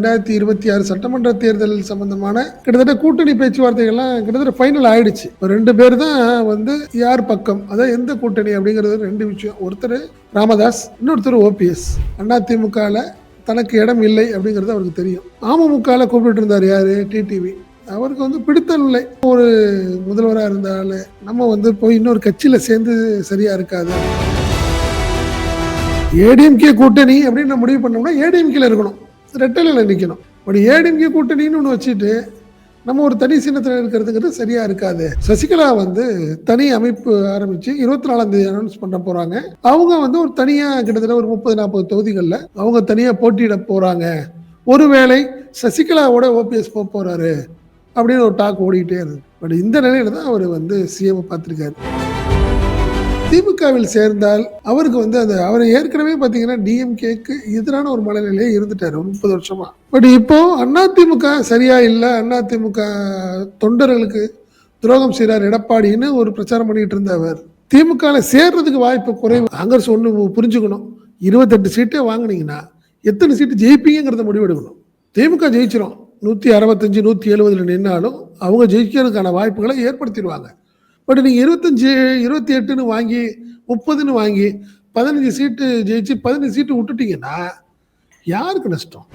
2026 சட்டமன்ற தேர்தல் சம்பந்தமான கிட்டத்தட்ட கூட்டணி பேச்சுவார்த்தைகள்லாம் கிட்டத்தட்ட ஃபைனல் ஆயிடுச்சு. இப்போ 2 பேர் தான் வந்து யார் பக்கம், அதாவது எந்த கூட்டணி அப்படிங்கிறது 2 விஷயம். ஒருத்தர் ராமதாஸ், இன்னொருத்தர் ஓபிஎஸ். அதிமுகவில் தனக்கு இடம் இல்லை அப்படிங்கிறது அவருக்கு தெரியும். அமமுகவில் கூப்பிட்டு இருந்தார் யாரு, டிடிவி. அவருக்கு வந்து பிடித்தல் இல்லை. ஒரு முதல்வராக இருந்தால் நம்ம வந்து போய் இன்னொரு கட்சியில் சேர்ந்து சரியா இருக்காது. ஏடிஎம்கே கூட்டணி அப்படின்னு முடிவு பண்ணோம்னா ஏடிஎம்கேல இருக்கணும், ரெட்டலையில் நிற்கணும். பட் ஏடிஎம்கே கூட்டணின்னு ஒன்று வச்சுட்டு நம்ம ஒரு தனி சின்னத்தில் இருக்கிறதுங்கிறது சரியா இருக்காது. சசிகலா வந்து தனி அமைப்பு ஆரம்பிச்சு 24ஆம் தேதி அனௌன்ஸ் பண்ண போறாங்க. அவங்க வந்து ஒரு தனியா கிட்டத்தட்ட ஒரு 30-40 தொகுதிகளில் அவங்க தனியா போட்டியிட போறாங்க. ஒருவேளை சசிகலாவோட ஓபிஎஸ் போறாரு அப்படின்னு ஒரு டாக் ஓடிக்கிட்டே இருக்கு. பட் இந்த நிலையில தான் அவர் வந்து சிஎம் பார்த்திருக்காரு. திமுகவில் சேர்ந்தால் அவருக்கு வந்து அவரை ஏற்கனவே பார்த்தீங்கன்னா டிஎம்கேக்கு எதிரான ஒரு மனநிலையே இருந்துட்டாரு 30 வருஷமா. பட் இப்போ அதிமுக சரியா இல்லை, அதிமுக தொண்டர்களுக்கு துரோகம் செய்கிறார் எடப்பாடின்னு ஒரு பிரச்சாரம் பண்ணிட்டு இருந்தவர் திமுக சேர்றதுக்கு வாய்ப்பு குறைவு. காங்கிரஸ் ஒன்று புரிஞ்சுக்கணும், 28 சீட்டே வாங்கினீங்கன்னா எத்தனை சீட்டு ஜெயிப்பீங்கிறத முடிவெடுக்கணும். திமுக ஜெயிச்சிரும், 165 170 நின்னாலும் அவங்க ஜெயிக்கிறதுக்கான வாய்ப்புகளை ஏற்படுத்திடுவாங்க. பட் நீங்கள் 25 28ன்னு வாங்கி 30ன்னு வாங்கி 15 சீட்டு ஜெயிச்சு 15 சீட்டு விட்டுட்டீங்கன்னா யாருக்கு நஷ்டம்?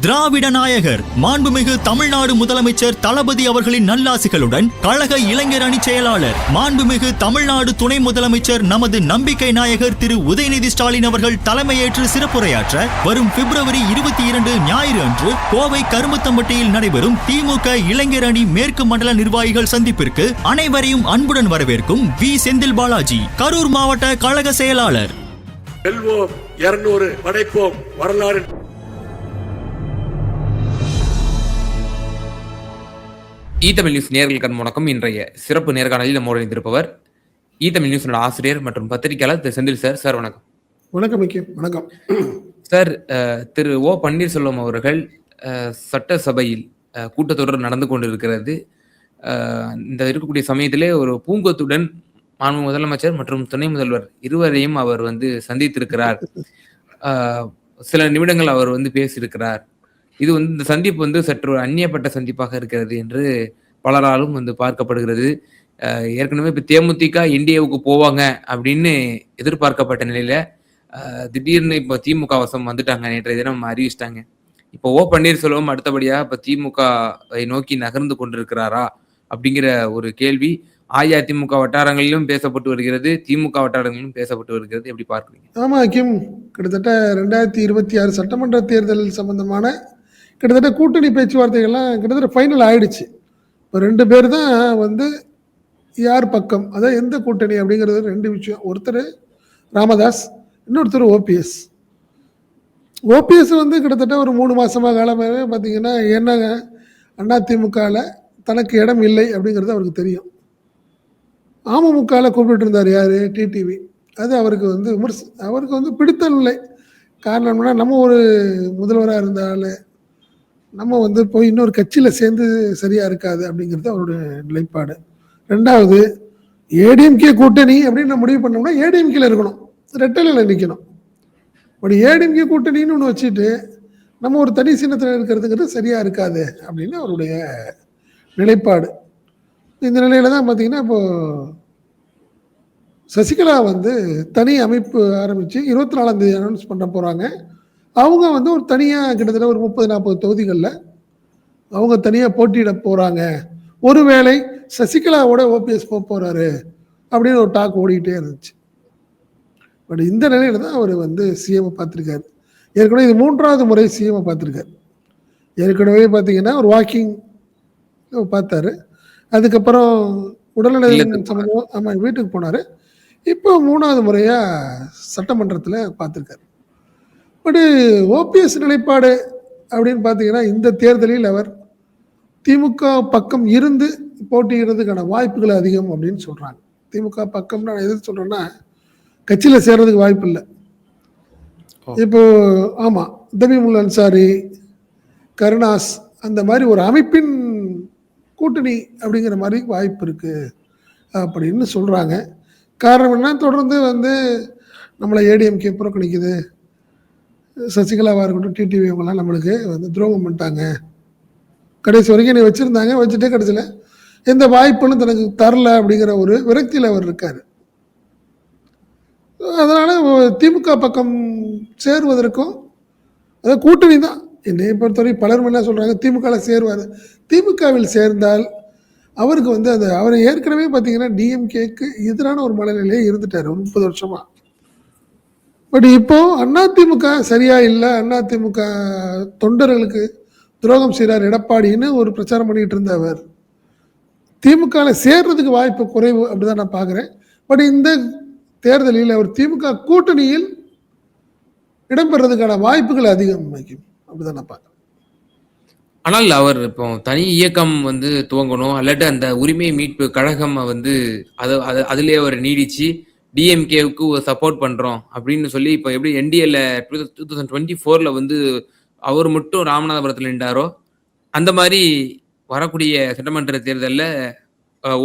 திராவிட நாயகர் மாண்புமிகு தமிழ்நாடு முதலமைச்சர் தளபதி அவர்களின் நல்லாசிகளுடன் கழக இளைஞர் அணி செயலாளர் மாண்புமிகு தமிழ்நாடு துணை முதலமைச்சர் நமது நம்பிக்கை நாயகர் திரு உதயநிதி ஸ்டாலின் அவர்கள் தலைமையேற்று சிறப்புரையாற்ற வரும் பிப்ரவரி 22 ஞாயிறு அன்று கோவை கருமத்தம்பட்டியில் நடைபெறும் திமுக இளைஞர் அணி மேற்கு மண்டல நிர்வாகிகள் சந்திப்பிற்கு அனைவரையும் அன்புடன் வரவேற்கும் வி செந்தில் பாலாஜி, கரூர் மாவட்ட கழக செயலாளர். வெல்வோம் 200 படைப்போம் வரலாறு. ஈதமிழ் நியூஸ் நேயர்களுக்கு வணக்கம். இன்றைய சிறப்பு நேர்காணலில் நம்ம இணைந்திருப்பவர் ஈதமிழ் நியூஸ் ஆசிரியர் மற்றும் பத்திரிகையாளர் திரு செந்தில் சார். சார் வணக்கம். வணக்கம். வணக்கம் சார். திரு ஓ பன்னீர்செல்வம் அவர்கள் சட்டசபையில் கூட்டத்தொடர் நடந்து கொண்டிருக்கிறது. இந்த இருக்கக்கூடிய சமயத்திலே ஒரு பூங்கொத்துடன் மாண்பு முதலமைச்சர் மற்றும் துணை முதல்வர் இருவரையும் அவர் வந்து சந்தித்திருக்கிறார். சில நிமிடங்கள் அவர் வந்து பேசியிருக்கிறார். இது வந்து இந்த சந்திப்பு வந்து சற்று அந்நியப்பட்ட சந்திப்பாக இருக்கிறது என்று பலராலும் வந்து பார்க்கப்படுகிறது. ஏற்கனவே இப்போ தேமுதிக என்டிஏவுக்கு போவாங்க அப்படின்னு எதிர்பார்க்கப்பட்ட நிலையில திடீர்னு இப்போ திமுக வசம் வந்துட்டாங்க. நேற்றைய தினம் அறிவிச்சிட்டாங்க. இப்போ ஓ பன்னீர்செல்வம் அடுத்தபடியா இப்போ திமுகவை நோக்கி நகர்ந்து கொண்டிருக்கிறாரா அப்படிங்கிற ஒரு கேள்வி அஇஅதிமுக வட்டாரங்களிலும் பேசப்பட்டு வருகிறது, திமுக வட்டாரங்களிலும் பேசப்பட்டு வருகிறது. எப்படி பார்க்குறீங்க? ஆமா கிம், கிட்டத்தட்ட 2026 சட்டமன்ற தேர்தல் சம்பந்தமான கிட்டத்தட்ட கூட்டணி பேச்சுவார்த்தைகள்லாம் கிட்டத்தட்ட ஃபைனல் ஆயிடுச்சு. இப்போ 2 பேர் தான் வந்து யார் பக்கம், அதாவது எந்த கூட்டணி அப்படிங்கிறது 2 விஷயம். ஒருத்தர் ராமதாஸ், இன்னொருத்தர் ஓபிஎஸ். ஓபிஎஸ் வந்து கிட்டத்தட்ட ஒரு 3 மாசமாக காலமாகவே பார்த்தீங்கன்னா என்னங்க அதிமுகவில் தனக்கு இடம் இல்லை அப்படிங்கிறது அவருக்கு தெரியும். அமமுகவில் கூப்பிட்டு இருந்தார் யார், டிடிவி. அது அவருக்கு வந்து அவருக்கு வந்து பிடித்தல் இல்லை. காரணம்னா நம்ம ஒரு முதல்வராக இருந்தால் நம்ம வந்து போய் இன்னொரு கட்சியில் சேர்ந்து சரியா இருக்காது அப்படிங்கிறது அவருடைய நிலைப்பாடு. 2வது ஏடிஎம்கே கூட்டணி அப்படின்னு முடிவு பண்ணோம்னா ஏடிஎம்கேல இருக்கணும், ரெட்டலையில் நிற்கணும். பட் ஏடிஎம்கே கூட்டணின்னு ஒன்று வச்சுட்டு நம்ம ஒரு தனி சின்னத்தில் இருக்கிறதுங்கிறது சரியா இருக்காது அப்படின்னு அவருடைய நிலைப்பாடு. இந்த நிலையில தான் பார்த்தீங்கன்னா இப்போ சசிகலா வந்து தனி அமைப்பு ஆரம்பிச்சு 24ஆம் தேதி அனௌன்ஸ் பண்ண போறாங்க. அவங்க வந்து ஒரு தனியாக கிட்டத்தட்ட ஒரு 30-40 தொகுதிகளில் அவங்க தனியாக போட்டியிட போகிறாங்க. ஒருவேளை சசிகலாவோட ஓபிஎஸ் போறாரு அப்படின்னு ஒரு டாக் ஓடிக்கிட்டே இருந்துச்சு. பட் இந்த நிலையில தான் அவர் வந்து சிஎம் பார்த்துருக்காரு. ஏற்கனவே இது 3வது முறை சிஎம் பார்த்துருக்காரு. ஏற்கனவே பார்த்தீங்கன்னா ஒரு வாக்கிங் பார்த்தாரு, அதுக்கப்புறம் உடல்நல சம்பந்தமாக ஆமாம் வீட்டுக்கு போனார். இப்போ 3வது முறையாக சட்டமன்றத்தில் பார்த்துருக்காரு. பட் ஓபிஎஸ் நிலைப்பாடு அப்படின்னு பார்த்தீங்கன்னா இந்த தேர்தலில் அவர் திமுக பக்கம் இருந்து போட்டியிடுறதுக்கான வாய்ப்புகள் அதிகம் அப்படின்னு சொல்கிறாங்க. திமுக பக்கம் நான் எது சொல்கிறேன்னா கட்சியில் சேர்றதுக்கு வாய்ப்பு இல்லை. இப்போ ஆமாம் தபீமுல் அன்சாரி, கருணாஸ் அந்த மாதிரி ஒரு அமைப்பின் கூட்டணி அப்படிங்கிற மாதிரி வாய்ப்பு இருக்குது அப்படின்னு சொல்கிறாங்க. காரணம் என்ன, தொடர்ந்து வந்து நம்மளை ஏடிஎம்கே புறக்கணிக்குது, சசிகலாவாக இருக்கட்டும், டிடிவி இவங்கெல்லாம் நம்மளுக்கு வந்து துரோகம் பண்ணிட்டாங்க, கடைசி வரைக்கும் என்னை வச்சுருந்தாங்க, வச்சுட்டு கடைசியில் எந்த வாய்ப்புன்னு தனக்கு தரல அப்படிங்கிற ஒரு விரக்தியில் அவர் இருக்கார். அதனால் திமுக பக்கம் சேருவதற்கும் அதாவது கூட்டணி தான். என்னை பொறுத்தவரை பலரும் என்ன சொல்கிறாங்க, திமுகவில் சேருவார். திமுகவில் சேர்ந்தால் அவருக்கு வந்து அந்த அவர் ஏற்கனவே பார்த்தீங்கன்னா டிஎம்கேக்கு எதிரான ஒரு மனநிலையே இருந்துட்டார் ஒரு 30 வருஷமா. பட் இப்போ அதிமுக சரியா இல்லை, அதிமுக தொண்டர்களுக்கு துரோகம் செய்கிறார் எடப்பாடின்னு ஒரு பிரச்சாரம் பண்ணிட்டு இருந்தவர் திமுகவில் சேர்றதுக்கு வாய்ப்பு குறைவு அப்படிதான் நான் பார்க்குறேன். பட் இந்த தேர்தலில் அவர் திமுக கூட்டணியில் இடம்பெறதுக்கான வாய்ப்புகள் அதிகம் அப்படிதான் நான் பார்க்குறேன். ஆனால் அவர் இப்போ தனி இயக்கம் வந்து துவங்கணும், அல்லாட்டி அந்த உரிமை மீட்பு கழகம் வந்து அதுலயே அவர் நீடிச்சு டிஎம்கேவுக்கு ஒரு சப்போர்ட் பண்றோம் அப்படின்னு சொல்லி இப்போ எப்படி என்டிஏல 2024 வந்து அவர் மட்டும் ராமநாதபுரத்தில் நின்றாரோ அந்த மாதிரி வரக்கூடிய சட்டமன்ற தேர்தலில்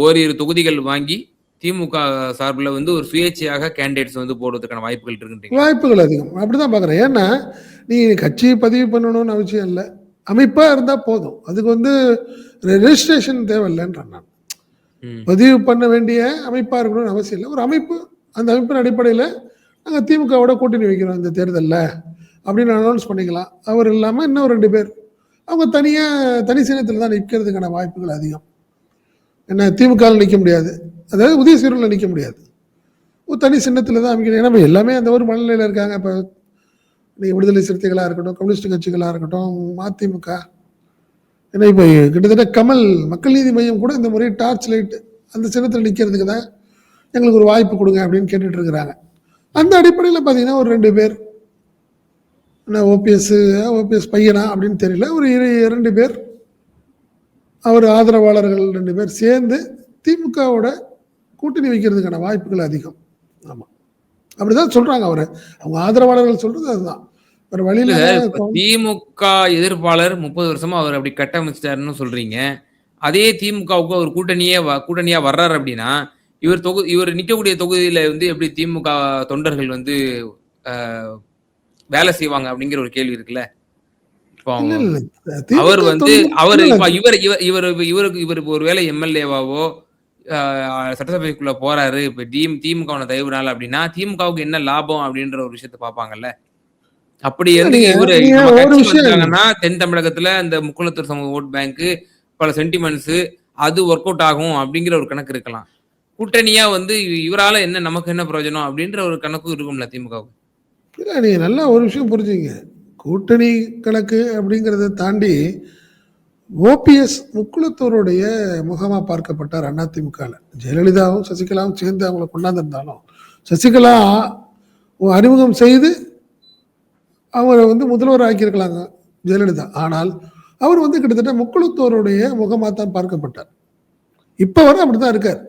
ஓரிரு தொகுதிகள் வாங்கி திமுக சார்பில் வந்து ஒரு சுயேட்சையாக கேண்டிடேட்ஸ் வந்து போடுறதுக்கான வாய்ப்புகள் இருக்குன்றீங்க? வாய்ப்புகள் அதிகம் அப்படிதான் பார்க்குறேன். ஏன்னா நீ கட்சி பதிவு பண்ணணும்னு அவசியம் இல்லை, அமைப்பாக இருந்தால் போதும். அதுக்கு வந்து ரெஜிஸ்ட்ரேஷன் தேவையில்லைன்றான் நான். பதிவு பண்ண வேண்டிய அமைப்பாக இருக்கணும்னு அவசியம் இல்லை. ஒரு அமைப்பு, அந்த அமைப்பின் அடிப்படையில் நாங்கள் திமுகவோட கூட்டணி வைக்கிறோம் இந்த தேர்தலில் அப்படின்னு அனௌன்ஸ் பண்ணிக்கலாம். அவர் இல்லாமல் இன்னும் 2 பேர் அவங்க தனி சின்னத்தில் தான் நிற்கிறதுக்கான வாய்ப்புகள் அதிகம். என்ன திமுகவில் நிற்க முடியாது, அதாவது உதயசூரில் நிற்க முடியாது, ஒரு தனி சின்னத்தில் தான் அமைக்கணும். ஏன்னா எல்லாமே அந்த ஒரு மனநிலையில் இருக்காங்க. இப்போ நீங்கள் விடுதலை சிறுத்தைகளாக இருக்கட்டும், கம்யூனிஸ்ட் கட்சிகளாக இருக்கட்டும், மதிமுக, ஏன்னா இப்போ கிட்டத்தட்ட கமல் மக்கள் நீதி மையம் கூட இந்த முறை டார்ச் லைட் அந்த சின்னத்தில் நிற்கிறதுக்கு தான் எங்களுக்கு ஒரு வாய்ப்பு கொடுங்க அப்படின்னு கேட்டுட்டு இருக்கிறாங்க. அந்த அடிப்படையில் பார்த்தீங்கன்னா ஒரு 2 பேர், என்ன ஓபிஎஸ் பையனா அப்படின்னு தெரியல, ஒரு 2 பேர் அவர் ஆதரவாளர்கள் 2 பேர் சேர்ந்து திமுகவோட கூட்டணி வைக்கிறதுக்கான வாய்ப்புகள் அதிகம். ஆமாம், அப்படிதான் சொல்றாங்க. அவங்க ஆதரவாளர்கள் சொல்றது அதுதான். ஒரு வழியில திமுக எதிர்ப்பாளர் 30 வருஷமா அவர் அப்படி கட்டமைச்சிட்டாருன்னு சொல்றீங்க. அதே திமுகவுக்கு அவர் கூட்டணியா வர்றாரு அப்படின்னா இவர் நிக்கக்கூடிய தொகுதியில வந்து எப்படி திமுக தொண்டர்கள் வந்து வேலை செய்வாங்க அப்படிங்கிற ஒரு கேள்வி இருக்குல்ல. அவர் வந்து இவருக்கு ஒருவேளை எம்எல்ஏவாவோ சட்டசபைக்குள்ள போறாரு இப்ப திமுக தயவுனால அப்படின்னா திமுகவுக்கு என்ன லாபம் அப்படின்ற ஒரு விஷயத்த பாப்பாங்கல்ல. அப்படி இருந்து இவரு வந்தாங்கன்னா தென் தமிழகத்துல இந்த முக்குளத்தூர் சமூக ஓட் பேங்க் பல சென்டிமெண்ட்ஸ் அது ஒர்க் அவுட் ஆகும் அப்படிங்கிற ஒரு கணக்கு இருக்கலாம். கூட்டணியா வந்து இவரால என்ன நமக்கு என்ன பிரயோஜனம் அப்படின்ற ஒரு கணக்கு இருக்கும்ல திமுகவுக்கு. நீங்க நல்லா ஒரு விஷயம் புரிஞ்சுங்க, கூட்டணி கணக்கு அப்படிங்கிறத தாண்டி ஓபிஎஸ் முக்குளத்தூருடைய முகமா பார்க்கப்பட்டார் அதிமுக. ஜெயலலிதாவும் சசிகலாவும் சேர்ந்து அவங்களை கொண்டாந்துருந்தாலும் சசிகலா அறிமுகம் செய்து அவரை வந்து முதல்வர் ஆக்கியிருக்கலாங்க ஜெயலலிதா. ஆனால் அவர் வந்து கிட்டத்தட்ட முக்குளத்தூருடைய முகமாக தான் பார்க்கப்பட்டார். இப்போ வரை அப்படித்தான் இருக்கார்.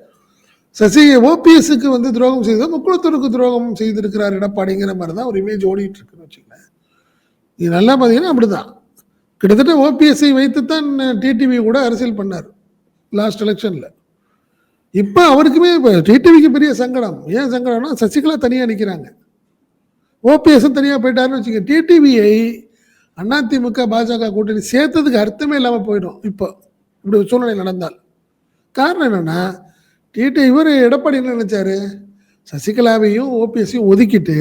ஓபிஎஸ்க்கு வந்து துரோகம் செய்தது முக்குளத்தூருக்கு துரோகம் செய்திருக்கிறார் எடப்பாடிங்கிற மாதிரி தான் ஒரு இமேஜ் ஓடிட்டு இருக்குன்னு வச்சுக்கல. இது நல்லா பார்த்தீங்கன்னா அப்படிதான். கிட்டத்தட்ட ஓபிஎஸ்ஐ வைத்துத்தான் டிடிவி கூட அரசியல் பண்ணார் லாஸ்ட் எலெக்ஷன்ல. இப்போ அவருக்குமே இப்போ டிடிவிக்கு பெரிய சங்கடம். ஏன் சங்கடம்னா சசிகலா தனியாக நிற்கிறாங்க, ஓபிஎஸ் தனியாக போயிட்டாருன்னு வச்சுக்க. டிடிவியை அதிமுக பாஜக கூட்டணி சேர்த்ததுக்கு அர்த்தமே இல்லாமல் போயிடும் இப்போ இப்படி ஒரு சூழ்நிலை நடந்தால். காரணம் என்னன்னா இவர் எடப்பாடி என்ன நினைச்சாரு, சசிகலாவையும் ஓபிஎஸ்ஸையும் ஒதுக்கிட்டு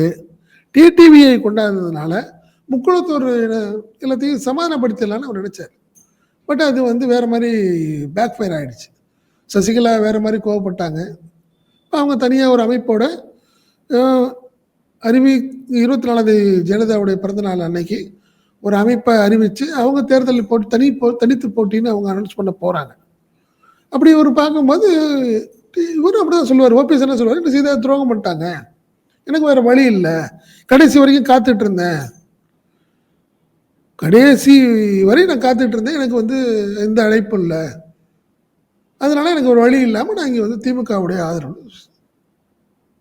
டிடிவியை கொண்டாடுறதுனால முக்குளத்தூர் எல்லாத்தையும் சமாதானப்படுத்தலான்னு அவர் நினைச்சார். பட் அது வந்து வேற மாதிரி பேக் ஃபயர் ஆயிடுச்சு. சசிகலா வேற மாதிரி கோவப்பட்டாங்க. அவங்க தனியாக ஒரு அமைப்போட 24 ஜெயலலிதாவுடைய பிறந்தநாள் அன்னைக்கு ஒரு அமைப்பை அறிவித்து அவங்க தேர்தலில் தனித்து போட்டின்னு அவங்க அனௌன்ஸ் பண்ண போகிறாங்க. அப்படி ஒரு பார்க்கும்போது இவரும் அப்படிதான் சொல்லுவார். ஓபிஎஸ் என்ன சொல்லுவார், என்ன செய்த துரோகம் பண்ணிட்டாங்க, எனக்கு வேற வழி இல்லை, கடைசி வரைக்கும் காத்துட்டு இருந்தேன், கடைசி வரை நான் காத்துட்டு இருந்தேன், எனக்கு வந்து எந்த அழைப்பும் இல்லை, அதனால எனக்கு ஒரு வழி இல்லாமல் நான் இங்கே வந்து திமுகவுடைய ஆதரவு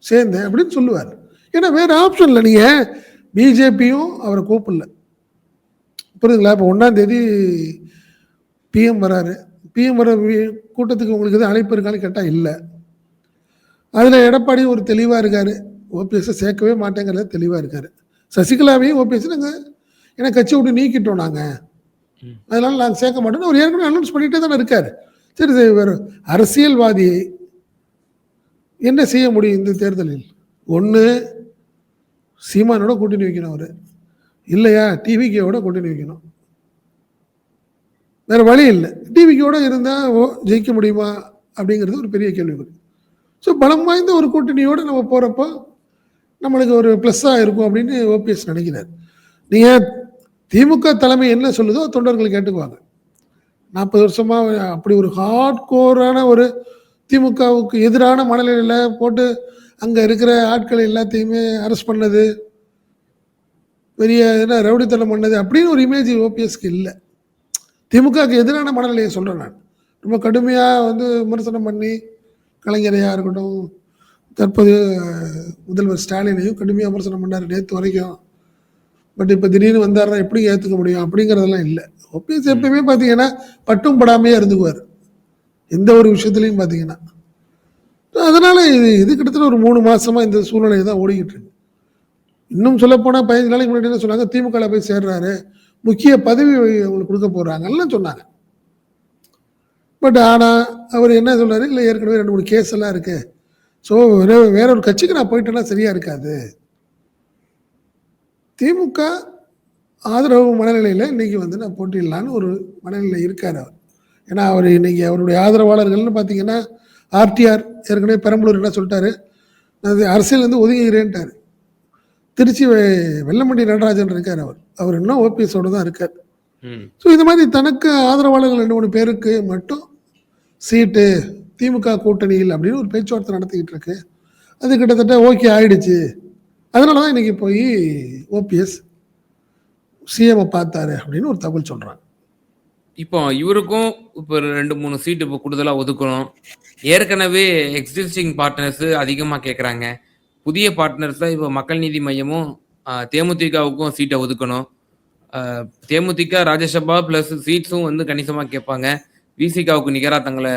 சேர்ந்தேன் அப்படின்னு சொல்லுவார். ஏன்னா வேற ஆப்ஷன் இல்லை. நீங்கள் பிஜேபியும் அவரை கூப்பிடல, புரியுதுங்களா? இப்போ 1ஆம் தேதி பிஎம் வராரு. பிஎம் வர கூட்டத்துக்கு உங்களுக்கு எதுவும் அழைப்பு இருக்கான்னு கேட்டால் இல்லை. அதில் எடப்பாடி ஒரு தெளிவாக இருக்கார், ஓபிஎஸ்ஸை சேர்க்கவே மாட்டேங்கிறத தெளிவாக இருக்கார். சசிகலாவையும் ஓபிஎஸ் நாங்கள் ஏன்னா கட்சி விட்டு நீக்கிட்டோம் நாங்கள், அதனால நாங்கள் சேர்க்க மாட்டோம்னு அவர் ஏற்கனவே அனௌன்ஸ் பண்ணிகிட்டே தானே இருக்கார். சரி சரி, வேறு அரசியல்வாதியை என்ன செய்ய முடியும் இந்த தேர்தலில்? ஒன்று சீமானோட கூட்டணி வைக்கணும், அவர் இல்லையா டிவிகேவோட கூட்டணி வைக்கணும், வேற வழி இல்லை. டிவிகேவோட இருந்தால் ஜெயிக்க முடியுமா அப்படிங்கிறது ஒரு பெரிய கேள்விக்குறி. ஸோ பலம் வாய்ந்த ஒரு கூட்டணியோடு நம்ம போகிறப்போ நம்மளுக்கு ஒரு ப்ளஸ்ஸாக இருக்கும் அப்படின்னு ஓபிஎஸ் நினைக்கிறார். நீங்கள் திமுக தலைமை என்ன சொல்லுதோ தொண்டர்கள் கேட்டுக்குவாங்க. 40 வருஷமாக அப்படி ஒரு ஹார்ட் கோரான ஒரு திமுகவுக்கு எதிரான மனநிலையில் போட்டு அங்கே இருக்கிற ஆட்கள் எல்லாத்தையுமே அரெஸ்ட் பண்ணது, பெரிய என்ன ரவுடித்தனம் பண்ணது அப்படின்னு ஒரு இமேஜ் ஓபிஎஸ்க்கு இல்லை. திமுகவுக்கு எதிரான மனநிலையை சொல்கிறேன் நான். ரொம்ப கடுமையாக விமர்சனம் பண்ணி கலைஞரையாக இருக்கட்டும், தற்போது முதல்வர் ஸ்டாலினையும் கடுமையாக விமர்சனம் பண்ணார் நேற்று வரைக்கும். பட் இப்போ திடீர்னு வந்தாருன்னா எப்படி ஏற்றுக்க முடியும் அப்படிங்கிறதெல்லாம் இல்லை. ஓபிஎஸ் எப்பயுமே பார்த்தீங்கன்னா பட்டும் படாமையே இருந்துக்குவார் எந்த ஒரு விஷயத்துலையும் பார்த்தீங்கன்னா. அதனால் இது கிட்டத்தட்ட ஒரு 3 மாதமாக இந்த சூழ்நிலை தான் ஓடிக்கிட்டு இருக்கு. இன்னும் சொல்லப்போனால் 15 நாளைக்கு முன்னாடி என்ன சொன்னாங்க, திமுகவில் போய் சேர்றாரு, முக்கிய பதவி அவங்களுக்கு கொடுக்க போகிறாங்கலாம் சொன்னாங்க. பட் ஆனால் அவர் என்ன சொல்றாரு, இல்லை ஏற்கனவே 2-3 கேஸ் எல்லாம் இருக்கு, ஸோ வேற ஒரு கட்சிக்கு நான் போயிட்டேன்னா சரியா இருக்காது. திமுக ஆதரவு மனநிலையில் இன்னைக்கு நான் போட்டிடலான்னு ஒரு மனநிலை இருக்கார் அவர். ஏன்னா அவர் இன்னைக்கு அவருடைய ஆதரவாளர்கள்னு பார்த்தீங்கன்னா ஆர்டிஆர் ஏற்கனவே பெரம்பலூர் என்ன சொல்லிட்டாரு, அது அரசியல் ஒதுங்குகிறேன்ட்டார். திருச்சி வெள்ளமண்டி நடராஜன் இருக்கார், அவர் இன்னும் ஓபிஎஸோடு தான் இருக்கார். ஸோ இந்த மாதிரி தனக்கு ஆதரவாளர்கள் 2-3 பேருக்கு மட்டும் சீட்டு திமுக கூட்டணியில் அப்படின்னு ஒரு பேச்சுவார்த்தை நடத்திக்கிட்டு இருக்கு. அது கிட்டத்தட்ட ஓகே ஆயிடுச்சு. அதனால தான் இன்னைக்கு போய் ஓபிஎஸ் சிஎம் பார்த்தாரு அப்படின்னு ஒரு தகவல் சொல்றாங்க. இப்போ இவருக்கும் இப்போ 2-3 சீட்டு இப்போ கூடுதலாக ஒதுக்கணும். ஏற்கனவே எக்ஸிஸ்டிங் பார்ட்னர்ஸ் அதிகமாக கேட்குறாங்க. புதிய பார்ட்னர்ஸாக இப்போ மக்கள் நீதி மையமும் தேமுதிகவுக்கும் சீட்டை ஒதுக்கணும். தேமுதிக ராஜ்யசபா ப்ளஸ் சீட்ஸும் கணிசமாக கேட்பாங்க. விசிகாவுக்கு நிகராக தங்களை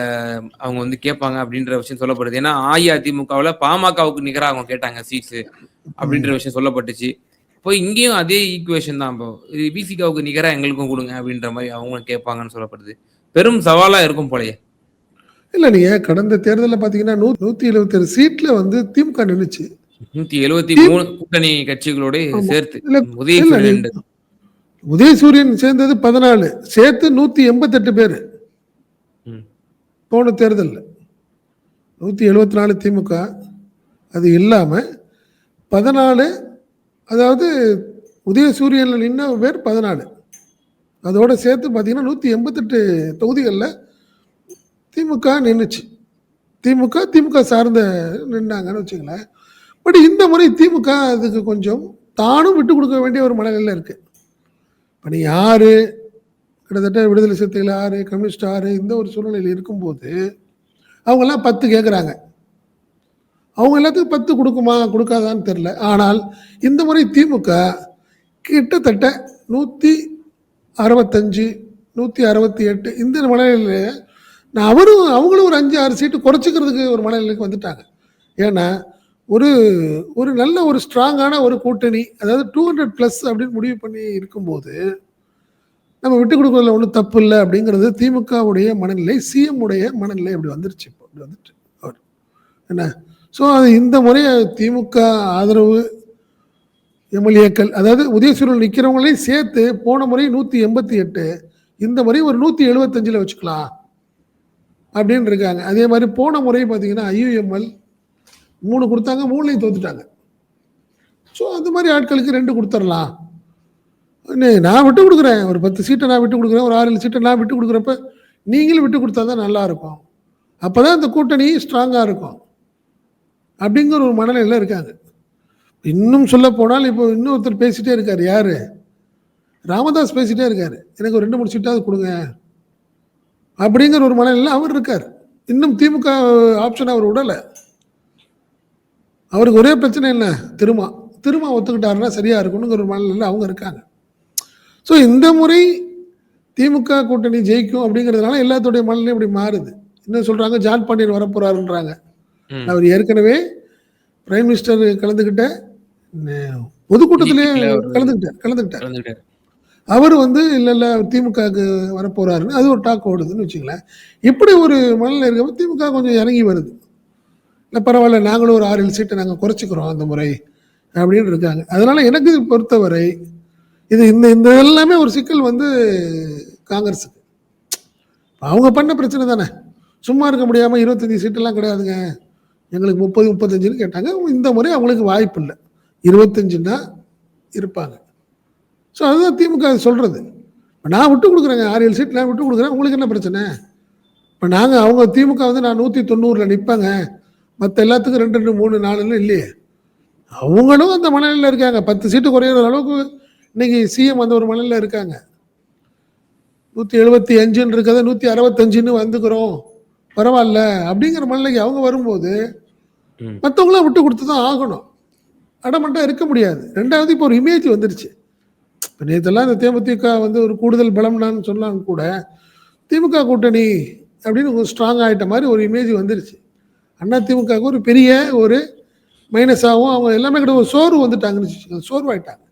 அவங்க கேட்பாங்க அப்படின்ற விஷயம் சொல்லப்படுது. ஏன்னா அஇஅதிமுகவில் பாமகவுக்கு நிகராக அவங்க கேட்டாங்க சீட்ஸு அப்படின்ற விஷயம் சொல்லப்பட்டுச்சு. இப்போ இங்கேயும் அதே ஈக்குவேஷன் தான். இப்போ விசிகாவுக்கு நிகராக எங்களுக்கும் கொடுங்க அப்படின்ற மாதிரி அவங்க கேட்பாங்கன்னு சொல்லப்படுது. பெரும் சவாலாக இருக்கும் போலயே. இல்லை, நீங்கள் கடந்த தேர்தலில் பார்த்தீங்கன்னா 177 சீட்டில் திமுக நின்றுச்சு. 173 கூட்டணி கட்சிகளோட சேர்த்து உதயசூரியன் சேர்ந்தது 14, சேர்த்து 188 பேர் போன தேர்தலில். 174 திமுக, அது இல்லாமல் 14, அதாவது உதயசூரியனில் நின்ன பேர் 14, அதோட சேர்த்து பார்த்தீங்கன்னா 188 தொகுதிகளில் திமுக நின்றுச்சு. திமுக சார்ந்த நின்னாங்கன்னு வச்சுங்களேன். பட் இந்த முறை திமுக அதுக்கு கொஞ்சம் தானும் விட்டு கொடுக்க வேண்டிய ஒரு மனநிலையில் இருக்கு. இப்போ நீ யாரு, கிட்டத்தட்ட விடுதலை சிறுத்தைகள் 6, கம்யூனிஸ்ட் 6, இந்த ஒரு சூழ்நிலையில் இருக்கும்போது அவங்கெல்லாம் 10 கேட்குறாங்க. அவங்க எல்லாத்துக்கும் 10 கொடுக்குமா கொடுக்காதான்னு தெரில. ஆனால் இந்த முறை திமுக கிட்டத்தட்ட 165, 168 இந்த மனநிலையில் அவங்களும் ஒரு 5-6 சீட்டு குறைச்சிக்கிறதுக்கு ஒரு மனநிலைக்கு வந்துட்டாங்க. ஏன்னா ஒரு நல்ல ஒரு ஸ்ட்ராங்கான ஒரு கூட்டணி, அதாவது 200+ அப்படின்னு முடிவு பண்ணி இருக்கும்போது நம்ம விட்டு கொடுக்கறதுல ஒன்றும் தப்பு இல்லை அப்படிங்கிறது திமுகவுடைய மனநிலை, சிஎம் உடைய மனநிலை அப்படி வந்துருச்சு. இப்போ அப்படி வந்துட்டு அவர் என்ன. ஸோ அது இந்த முறை திமுக ஆதரவு எம்எல்ஏக்கள், அதாவது உதயசூரியன் நிற்கிறவங்களையும் சேர்த்து போன முறை 188, இந்த முறை ஒரு 175 வச்சுக்கலாம் அப்படின்னு இருக்காங்க. அதே மாதிரி போன முறை பார்த்தீங்கன்னா ஐயுஎம்எல் 3 கொடுத்தாங்க, 3லையும் தோத்துட்டாங்க. ஸோ அந்த மாதிரி ஆட்களுக்கு 2 கொடுத்துடலாம். நான் விட்டு கொடுக்குறேன், ஒரு 10 சீட்டை நான் விட்டு கொடுக்குறேன், ஒரு 6-7 சீட்டை நான் விட்டு கொடுக்குறப்ப நீங்களும் விட்டு கொடுத்தா தான் நல்லா இருக்கும், அப்போதான் இந்த கூட்டணி ஸ்ட்ராங்காக இருக்கும் அப்படிங்கிற ஒரு மனநிலையில் இருக்காங்க. இன்னும் சொல்ல போனால் இப்போ இன்னொருத்தர் பேசிட்டே இருக்காரு, யாரு, ராமதாஸ் பேசிட்டே இருக்காரு, எனக்கு ஒரு 2-3 சீட்டாவது கொடுங்க அப்படிங்கிற ஒரு மனநிலையில் அவர் இருக்கார். இன்னும் திமுக ஆப்ஷன் அவர் விடலை. அவருக்கு ஒரே பிரச்சனை என்ன, திரும்ப ஒத்துக்கிட்டாருன்னா சரியா இருக்கணுங்கிற ஒரு மனநிலையில் அவங்க இருக்காங்க. ஸோ இந்த முறை திமுக கூட்டணி ஜெயிக்கும் அப்படிங்கிறதுனால எல்லாத்துடைய மனநிலையும் இப்படி மாறுது. இன்னும் சொல்றாங்க ஜான் பாண்டியன் வரப்போறாருன்றாங்க. ம். அவர் ஏற்கனவே பிரைம் மினிஸ்டர் கலந்துக்கிட்ட பொதுக்கூட்டத்திலே மீட்டிங்ல அவரு கலந்துக்கிட்டார். கலந்துக்கிட்டாரு. அவர் வந்து இல்ல திமுகவுக்கு வரப்போறாருன்னு அது ஒரு டாக் ஓடுதுன்னு வச்சுங்களேன். இப்படி ஒரு மனநிலை இருக்கப்ப திமுக கொஞ்சம் இறங்கி வருது. இல்லை பரவாயில்ல, நாங்களும் ஒரு 6-7 சீட்டை நாங்கள் குறைச்சிக்கிறோம் அந்த முறை அப்படின்னு இருக்காங்க. அதனால எனக்கு பொறுத்தவரை இது இந்த இந்த எல்லாமே ஒரு சிக்கல் வந்து காங்கிரஸுக்கு. அவங்க பண்ண பிரச்சனை தானே. சும்மா இருக்க முடியாமல் 25 சீட்டெல்லாம் கிடையாதுங்க, எங்களுக்கு 30-35ன்னு கேட்டாங்க. இந்த முறை அவங்களுக்கு வாய்ப்பு இல்லை, 25ன்னா இருப்பாங்க. ஸோ அதுதான் திமுக சொல்கிறது. இப்போ நான் விட்டு கொடுக்குறேங்க, 6-7 சீட் நான் விட்டு கொடுக்குறேன், உங்களுக்கு என்ன பிரச்சனை? இப்போ நாங்கள் அவங்க திமுக வந்து நான் 190ல் நிற்பேங்க, மற்ற எல்லாத்துக்கும் 2-2, 3-4 இல்லையே. அவங்களும் அந்த மனநிலையில் இருக்காங்க. 10 சீட்டு குறையிற அளவுக்கு இன்னைக்கு சிஎம் அந்த ஒரு மனநிலையில் இருக்காங்க. 175 இருக்கிறத 165ன்னு வந்துக்கிறோம், பரவாயில்ல அப்படிங்கிற மனநிலைக்கு அவங்க வரும்போது மற்றவங்களாம் விட்டு கொடுத்து தான் ஆகணும். அடமண்டா இருக்க முடியாது. ரெண்டாவது இப்போ ஒரு இமேஜ் வந்துருச்சு. இப்போ நேற்றெல்லாம் இந்த தேமுதிக வந்து ஒரு கூடுதல் பலம்னான்னு சொன்னாங்க கூட, திமுக கூட்டணி அப்படின்னு ஸ்ட்ராங் ஆகிட்ட மாதிரி ஒரு இமேஜ் வந்துருச்சு. அண்ணா திமுகவுக்கு ஒரு பெரிய ஒரு மைனஸாகவும் அவங்க எல்லாமே கிட்ட ஒரு சோர்வு வந்துட்டாங்கன்னு, சோர்வாயிட்டாங்க.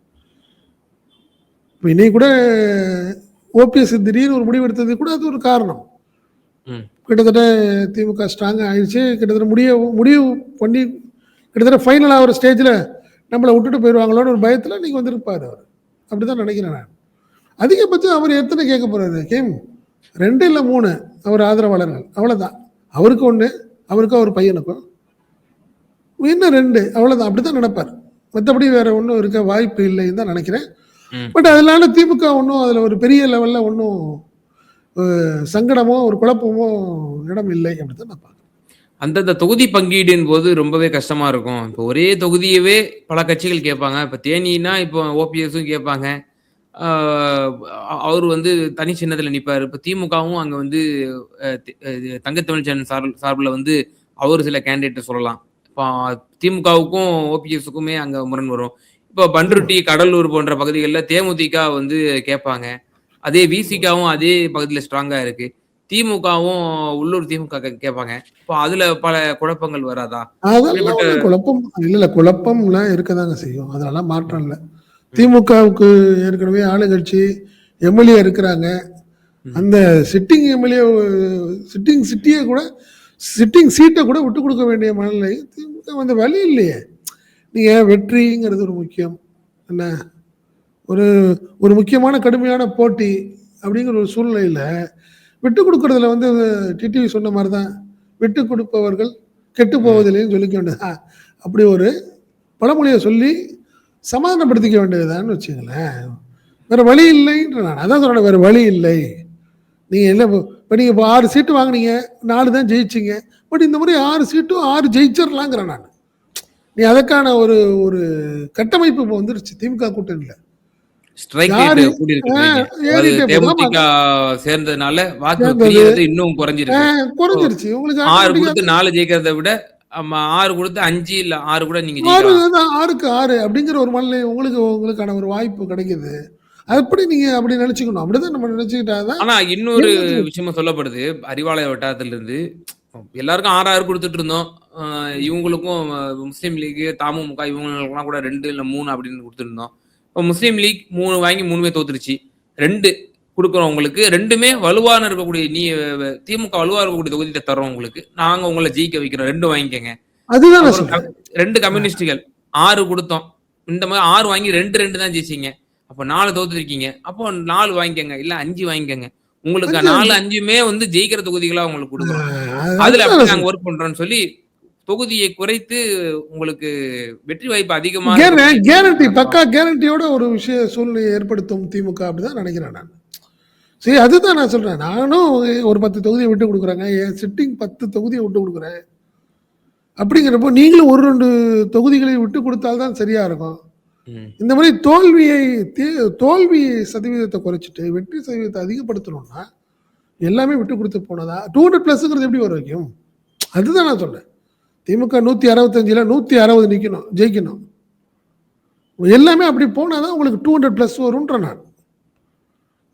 இப்போ இன்னைக்கு கூட ஓபிஎஸ் திடீர்னு ஒரு முடிவு எடுத்தது கூட அது ஒரு காரணம். கிட்டத்தட்ட திமுக ஸ்ட்ராங் ஆயிடுச்சு, கிட்டத்தட்ட முடிவு பண்ணி கிட்டத்தட்ட ஃபைனலாக ஒரு ஸ்டேஜில் நம்மளை விட்டுட்டு போயிடுவாங்களோன்னு ஒரு பயத்தில் நீங்கள் வந்திருப்பார் அவர். அப்படி தான் நினைக்கிறேன் நான். அதிகபட்சம் அவர் எத்தனை கேட்க போகிறாரு? 2 இல்லை 3 அவர் ஆதரவாளர்கள், அவ்வளோதான். அவருக்கு 1, அவருக்கும் அவர் பையனுக்கும் இன்னும் 2, அவ்வளோதான். அப்படி தான் நினைப்பார். மற்றபடி வேற ஒன்றும் இருக்க வாய்ப்பு இல்லைன்னு தான் நினைக்கிறேன். பட் அதனால திமுக ஒன்றும் அதில் ஒரு பெரிய லெவலில் ஒன்றும் சங்கடமோ ஒரு குழப்பமோ இடம் இல்லை அப்படித்தான் நான் பார்க்குறேன். அந்தந்த தொகுதி பங்கீடின் போது ரொம்பவே கஷ்டமா இருக்கும். இப்போ ஒரே தொகுதியவே பல கட்சிகள் கேட்பாங்க. இப்போ தேனினா இப்போ ஓபிஎஸும் கேட்பாங்க, அவர் வந்து தனி சின்னத்தில் நிற்பார். இப்போ திமுகவும் அங்கே வந்து தங்கத்தமிழ்ச்சன் சார்பில் வந்து அவர் சில கேண்டிடேட் சொல்லலாம். இப்போ திமுகவுக்கும் ஓபிஎஸ்க்குமே அங்கே முரண் வரும். இப்போ பண்ருட்டி, கடலூர் போன்ற பகுதிகளில் தேமுதிக வந்து கேட்பாங்க. அதே விசிகாவும் அதே பகுதியில் ஸ்ட்ராங்கா இருக்கு. திமுகவும் உள்ளூர் திமுக கேட்பாங்க. இப்போ அதுல பல குழப்பங்கள் வராதா? அதெல்லாம் குழப்பம் இல்ல, குழப்பம்லாம் இருக்கதாங்க செய்யும், அதெல்லாம் மாற்றம் இல்லை. திமுகவுக்கு ஏற்கனவே ஆளுங்கட்சி எம்எல்ஏ இருக்கிறாங்க. அந்த சிட்டிங் எம்எல்ஏ சிட்டிங் சீட்டை கூட விட்டு கொடுக்க வேண்டிய மனநிலை திமுக வந்து வழி இல்லையே. நீங்க வெற்றிங்கிறது ஒரு முக்கியம் என்ன, ஒரு முக்கியமான கடுமையான போட்டி அப்படிங்கிற ஒரு சூழ்நிலையில விட்டு கொடுக்கறதுல வந்து டிடிவி சொன்ன மாதிரி தான், விட்டு கொடுப்பவர்கள் கெட்டு போவதில்லைன்னு சொல்லிக்க வேண்டியதா. அப்படி ஒரு பழமொழியை சொல்லி சமாதானப்படுத்திக்க வேண்டியதுதான்னு வச்சுங்களேன். வேற வழி இல்லைன்ற நான் அதான் சொல்றேன், வேற வழி இல்லை. நீங்க இல்லை இப்போ நீங்க இப்போ 6 சீட்டு வாங்கினீங்க, 4 தான் ஜெயிச்சிங்க. பட் இந்த மாதிரி 6 சீட்டும் 6 ஜெயிச்சிடலாங்கிறேன் நான். நீ அதற்கான ஒரு கட்டமைப்பு இப்போ வந்துருச்சு திமுக கூட்டணியில். சேர்ந்ததுனால வாக்கு இன்னும் குறைஞ்சிருச்சு. உங்களுக்கு 6 கொடுத்து 4 ஜெயிக்கிறத விட 6 கொடுத்து 5 இல்ல 6 கூட நீங்க 6க்கு 6 அப்படிங்கிற ஒரு மனநிலை உங்களுக்கான ஒரு வாய்ப்பு கிடைக்குது. அப்படி நீங்க அப்படி நினைச்சுக்கணும். அப்படிதான் நம்ம நினைச்சுக்கிட்டாதான். ஆனா இன்னொரு விஷயமா சொல்லப்படுது, அறிவாலய வட்டாரத்துல இருந்து எல்லாருக்கும் 6 கொடுத்துட்டு இருந்தோம். இவங்களுக்கும் முஸ்லீம் லீக், தமுமுக இவங்களுக்கெல்லாம் கூட 2 இல்ல 3 அப்படின்னு கொடுத்துருந்தோம். இப்போ முஸ்லீம் லீக் 3 வாங்கி 3மே தோத்துருச்சு. 2 கொடுக்குறோம் உங்களுக்கு, 2மே வலுவான இருக்கக்கூடிய திமுக வலுவா இருக்கக்கூடிய தொகுதியை தரோம் உங்களுக்கு, நாங்க உங்களை ஜெயிக்க வைக்கிறோம், 2 வாங்கிக்கங்க. அதுதான் 2 கம்யூனிஸ்டுகள் 6 கொடுத்தோம், இந்த மாதிரி 6 வாங்கி 2 தான் ஜெயிச்சிங்க. அப்போ 4 தோத்துருக்கீங்க, அப்போ 4 வாங்கிக்கங்க, இல்ல 5 வாங்கிக்கங்க. உங்களுக்கு 4-5மே வந்து ஜெயிக்கிற தொகுதிகளா உங்களுக்கு கொடுக்குறோம். அதுல அப்படி நாங்க ஒர்க் பண்றோம்னு சொல்லி தொகுதியை குறைத்து உங்களுக்கு வெற்றி வாய்ப்பு அதிகமாக கேரண்டி, பக்கா கேரண்டியோட ஒரு சூழ்நிலையை ஏற்படுத்தும் திமுக அப்படிதான் நினைக்கிறேன் நான். சரி, அதுதான் நான் சொல்றேன். நானும் ஒரு 10 தொகுதியை விட்டு கொடுக்குறேங்க, என் சிட்டிங் 10 தொகுதியை விட்டு கொடுக்குறேன். அப்படிங்கிறப்போ நீங்களும் 1-2 தொகுதிகளை விட்டு கொடுத்தால்தான் சரியா இருக்கும். இந்த மாதிரி தோல்வி சதவீதத்தை குறைச்சிட்டு வெற்றி சதவீதத்தை அதிகப்படுத்தணும்னா எல்லாமே விட்டு கொடுத்து போனதா 200+ எப்படி வர வைக்கும்? அதுதான் நான் சொல்றேன். திமுக 165ல் 160 நிக்கணும், ஜெயிக்கணும். எல்லாமே அப்படி போனாதான் உங்களுக்கு 200+ வரும்ன்ற நான்.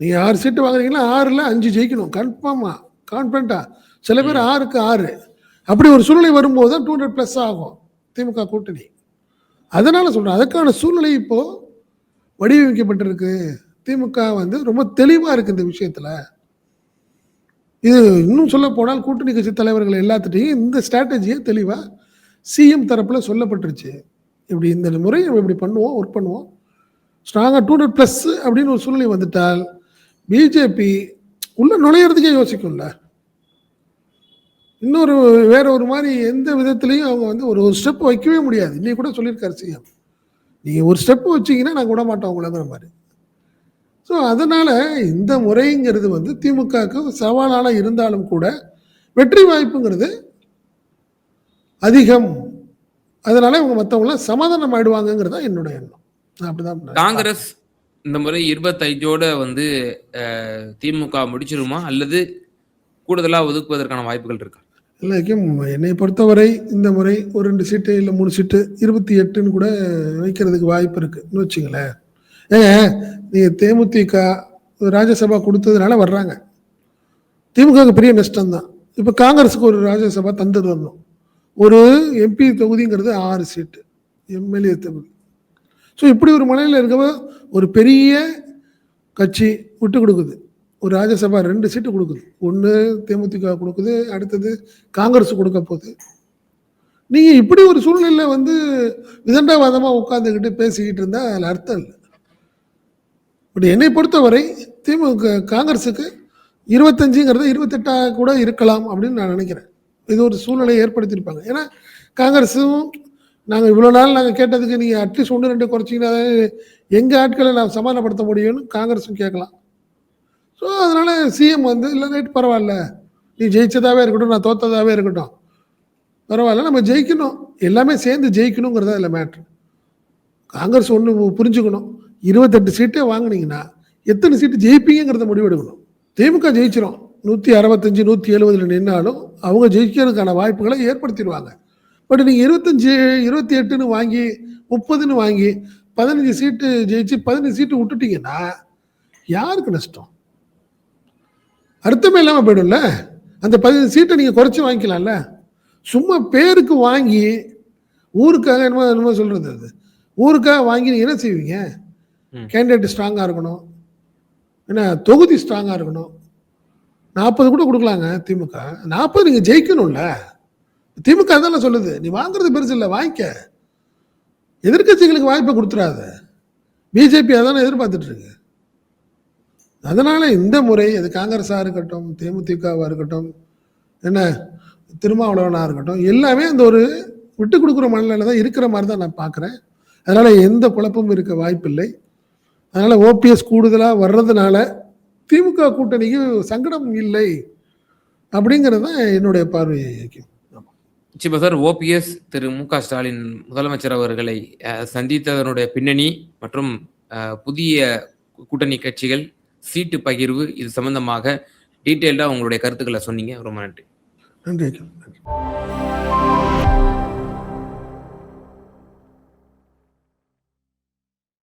நீங்க 6 சீட்டு வாங்குறீங்கன்னா 6ல் 5 ஜெயிக்கணும், கன்ஃபார்மா, கான்ஃபிடண்டா. சில பேர் 6க்கு 6, அப்படி ஒரு சூழ்நிலை வரும்போது தான் 200+ ஆகும் திமுக கூட்டணி. அதனால சொல்றேன், அதுக்கான சூழ்நிலை இப்போ வடிவமைக்கப்பட்டிருக்கு. திமுக வந்து ரொம்ப தெளிவா இருக்கு இந்த விஷயத்துல. இது இன்னும் சொல்ல போனால் கூட்டணி கட்சி தலைவர்கள் எல்லாத்துட்டையும் இந்த ஸ்ட்ராட்டஜியை தெளிவா சிஎம் தரப்புல சொல்லப்பட்டுருச்சு. இப்படி இந்த முறை நம்ம இப்படி பண்ணுவோம், ஒர்க் பண்ணுவோம், ஸ்ட்ராங்கா 200+ அப்படின்னு ஒரு சூழ்நிலை வந்துட்டால் பிஜேபி உள்ள நுழையிறதுக்கே யோசிக்கும்ல. இன்னொரு வேற ஒரு மாதிரி எந்த விதத்திலையும் அவங்க வந்து ஒரு ஸ்டெப் வைக்கவே முடியாது. இன்னைக்கு கூட சொல்லியிருக்காரு சிஎம், நீங்க ஒரு ஸ்டெப் வச்சீங்கன்னா நாங்கள் விட மாட்டோம் உங்களங்கிற மாதிரி. ஸோ அதனால இந்த முறைங்கிறது வந்து திமுகவுக்கு சவாலான இருந்தாலும் கூட வெற்றி வாய்ப்புங்கிறது அதிகம். அதனால இவங்க மற்றவங்களாம் சமாதானம் ஆயிடுவாங்கிறது தான் என்னோட எண்ணம். அப்படிதான். காங்கிரஸ் இந்த முறை 25ஓட வந்து திமுக முடிச்சிருமா அல்லது கூடுதலா ஒதுக்குவதற்கான வாய்ப்புகள் இருக்கா? இல்லைக்கும் என்னை பொறுத்தவரை இந்த முறை ஒரு 2 சீட்டு இல்லை 3 சீட்டு 28ன்னு கூட வைக்கிறதுக்கு வாய்ப்பு இருக்குன்னு வச்சுங்களேன். நீங்க தேமுதிக ராஜ்யசபா கொடுத்ததுனால வர்றாங்க. திமுக பெரிய நஷ்டம் தான். இப்போ காங்கிரஸுக்கு ஒரு ராஜ்யசபா தந்துடணும். ஒரு எம்பி தொகுதிங்கிறது 6 சீட்டு, எம்எல்ஏ தொகுதி. ஸோ இப்படி ஒரு மலையில் இருக்கவ ஒரு பெரிய கட்சி விட்டு கொடுக்குது, ஒரு ராஜ்யசபா 2 சீட்டு கொடுக்குது. ஒன்று தேமுதிக கொடுக்குது, அடுத்தது காங்கிரஸ் கொடுக்க போகுது. நீங்கள் இப்படி ஒரு சூழ்நிலையில் வந்து விதண்டாவாதமாக உட்காந்துக்கிட்டு பேசிக்கிட்டு இருந்தால் அதில் அர்த்தம் இல்லை. பட் என்னை பொறுத்தவரை திமுக காங்கிரஸுக்கு 25ங்கிறது 28 கூட இருக்கலாம் அப்படின்னு நான் நினைக்கிறேன். இது ஒரு சூழ்நிலையை ஏற்படுத்தியிருப்பாங்க. ஏன்னா காங்கிரஸும் நாங்கள் இவ்வளோ நாள் நாங்கள் கேட்டதுக்கு நீங்கள் அட்லீஸ்ட் 1-2 குறைச்சிங்கன்னா எங்கள் ஆட்களை நான் சமாதானப்படுத்த முடியும்னு காங்கிரஸும் கேட்கலாம். ஸோ அதனால் சிஎம் வந்து இல்லை ரைட் பரவாயில்ல, நீ ஜெயிச்சதாகவே இருக்கட்டும், நான் தோத்ததாகவே இருக்கட்டும், பரவாயில்ல நம்ம ஜெயிக்கணும், எல்லாமே சேர்ந்து ஜெயிக்கணுங்கிறதா இல்லை மேட்ரு. காங்கிரஸ் ஒன்று புரிஞ்சுக்கணும், 28 சீட்டே வாங்கினீங்கன்னா எத்தனை சீட்டு ஜெயிப்பீங்கிறத முடிவெடுக்கணும். திமுக ஜெயிச்சிடும், 165 170 நின்னாலும் அவங்க ஜெயிக்கிறதுக்கான வாய்ப்புகளை ஏற்படுத்திடுவாங்க. பட் நீங்கள் 25 28ன்னு வாங்கி 30ன்னு வாங்கி 15 சீட்டு ஜெயிச்சு 15 சீட்டு விட்டுட்டீங்கன்னா யாருக்கு நஷ்டம்? அர்த்தமே இல்லாமல் போயிடும்ல. அந்த 15 சீட்டை நீங்கள் குறைச்சி வாங்கிக்கலாம்ல. சும்மா பேருக்கு வாங்கி ஊருக்காக என்னமோ சொல்றது, அது ஊருக்காக வாங்கி நீங்கள் என்ன செய்வீங்க? கேண்டிடேட் ஸ்ட்ராங்காக இருக்கணும், என்ன தொகுதி ஸ்ட்ராங்காக இருக்கணும். 40 கூட கொடுக்கலாங்க திமுக, 40 நீங்கள் ஜெயிக்கணும்ல. திமுக அதான் சொல்லுது, நீ வாங்குறது பெருசு இல்லை, வாங்கிக்க, எதிர்கட்சிகளுக்கு வாய்ப்பை கொடுத்துடாத. பிஜேபி அதான எதிர்பார்த்துட்டு இருக்கு. அதனால இந்த முறை அது காங்கிரஸாக இருக்கட்டும், தேமுதிகவாக இருக்கட்டும், என்ன திருமாவளவனாக இருக்கட்டும், எல்லாமே அந்த ஒரு விட்டு கொடுக்குற மனநிலை தான் இருக்கிற மாதிரி தான் நான் பார்க்குறேன். அதனால எந்த குழப்பமும் இருக்க வாய்ப்பில்லை. அதனால ஓபிஎஸ் கூடுதலாக வர்றதுனால திமுக கூட்டணிக்கு சங்கடம் இல்லை அப்படிங்கிறது தான் என்னுடைய பார்வை. நிச்சயமா சார், ஓபிஎஸ் திரு மு.க. ஸ்டாலின் முதலமைச்சர் அவர்களை சந்தித்ததனுடைய பின்னணி மற்றும் புதிய கூட்டணி கட்சிகள் சீட்டு பகிர்வு இது சம்பந்தமாக டீட்டெயில்டாக உங்களுடைய கருத்துக்களை சொன்னீங்க. ரொம்ப நன்றி. நன்றி.